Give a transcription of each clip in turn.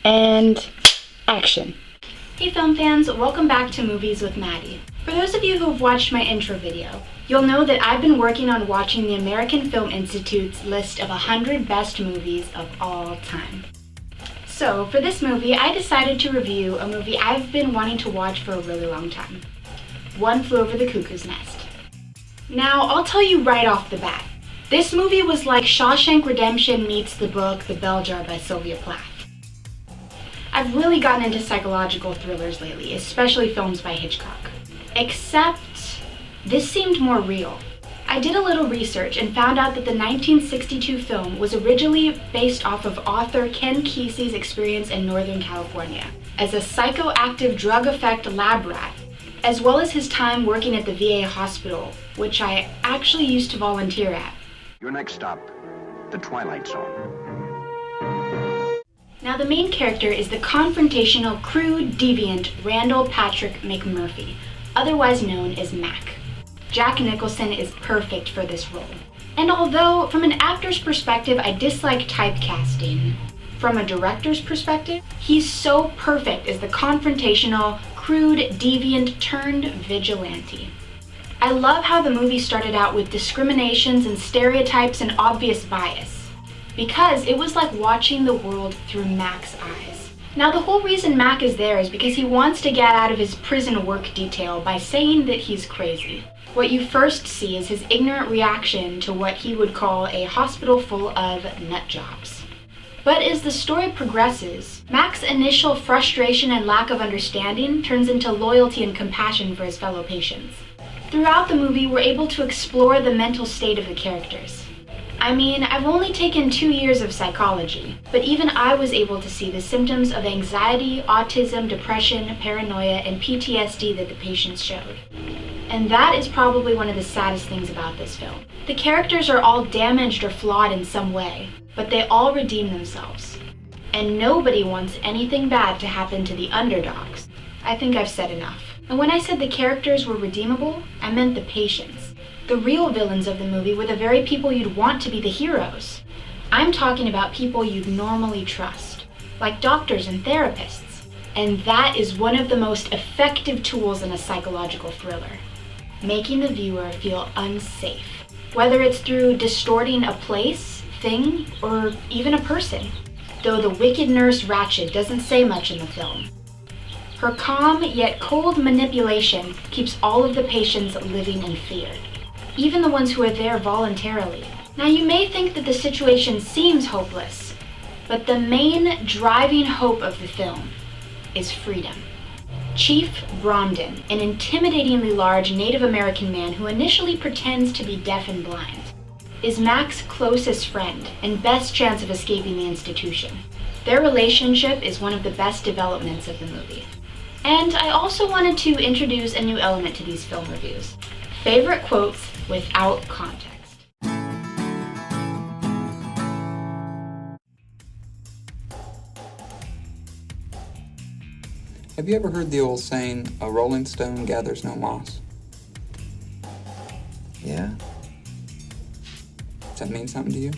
And action. Hey film fans, welcome back to Movies with Maddie. For those of you who have watched my intro video, you'll know that I've been working on watching the American Film Institute's list of 100 best movies of all time. So for this movie, I decided to review a movie I've been wanting to watch for a really long time. One Flew Over the Cuckoo's Nest. Now, I'll tell you right off the bat, this movie was like Shawshank Redemption meets the book The Bell Jar by Sylvia Plath. I've really gotten into psychological thrillers lately, especially films by Hitchcock. Except, this seemed more real. I did a little research and found out that the 1962 film was originally based off of author Ken Kesey's experience in Northern California as a psychoactive drug effect lab rat, as well as his time working at the VA hospital, which I actually used to volunteer at. Your next stop, the Twilight Zone. Now the main character is the confrontational, crude, deviant Randle Patrick McMurphy, otherwise known as Mac. Jack Nicholson is perfect for this role. And although, from an actor's perspective, I dislike typecasting, from a director's perspective, he's so perfect as the confrontational, crude, deviant, turned vigilante. I love how the movie started out with discriminations and stereotypes and obvious bias, because it was like watching the world through Mac's eyes. Now the whole reason Mac is there is because he wants to get out of his prison work detail by saying that he's crazy. What you first see is his ignorant reaction to what he would call a hospital full of nut jobs. But as the story progresses, Mac's initial frustration and lack of understanding turns into loyalty and compassion for his fellow patients. Throughout the movie, we're able to explore the mental state of the characters. I mean, I've only taken 2 years of psychology, but even I was able to see the symptoms of anxiety, autism, depression, paranoia, and PTSD that the patients showed. And that is probably one of the saddest things about this film. The characters are all damaged or flawed in some way, but they all redeem themselves. And nobody wants anything bad to happen to the underdogs. I think I've said enough. And when I said the characters were redeemable, I meant the patients. The real villains of the movie were the very people you'd want to be the heroes. I'm talking about people you'd normally trust, like doctors and therapists. And that is one of the most effective tools in a psychological thriller, making the viewer feel unsafe, whether it's through distorting a place, thing, or even a person. Though the wicked nurse Ratched doesn't say much in the film. Her calm yet cold manipulation keeps all of the patients living in fear, even the ones who are there voluntarily. Now you may think that the situation seems hopeless, but the main driving hope of the film is freedom. Chief Bromden, an intimidatingly large Native American man who initially pretends to be deaf and blind, is Mac's closest friend and best chance of escaping the institution. Their relationship is one of the best developments of the movie. And I also wanted to introduce a new element to these film reviews: favorite quotes without context. Have you ever heard the old saying, a rolling stone gathers no moss? Yeah. Does that mean something to you?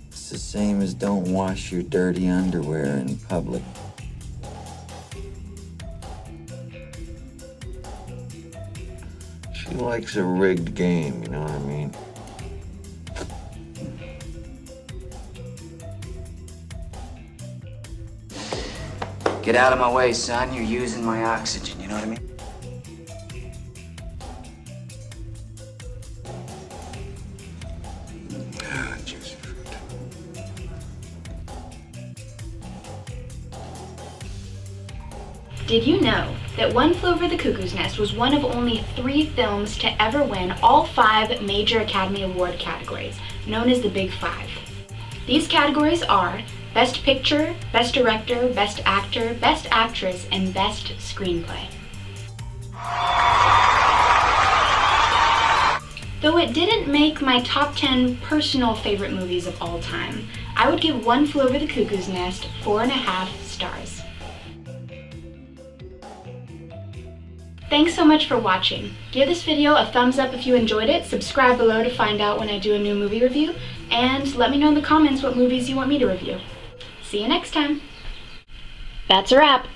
It's the same as don't wash your dirty underwear in public. She likes a rigged game, you know what I mean? Get out of my way, son. You're using my oxygen, you know what I mean? Juicy fruit. Did you know that One Flew Over the Cuckoo's Nest was one of only 3 films to ever win all 5 major Academy Award categories, known as the Big Five? These categories are Best Picture, Best Director, Best Actor, Best Actress, and Best Screenplay. Though it didn't make my top 10 personal favorite movies of all time, I would give One Flew Over the Cuckoo's Nest 4.5 stars. Thanks so much for watching. Give this video a thumbs up if you enjoyed it, subscribe below to find out when I do a new movie review, and let me know in the comments what movies you want me to review. See you next time. That's a wrap.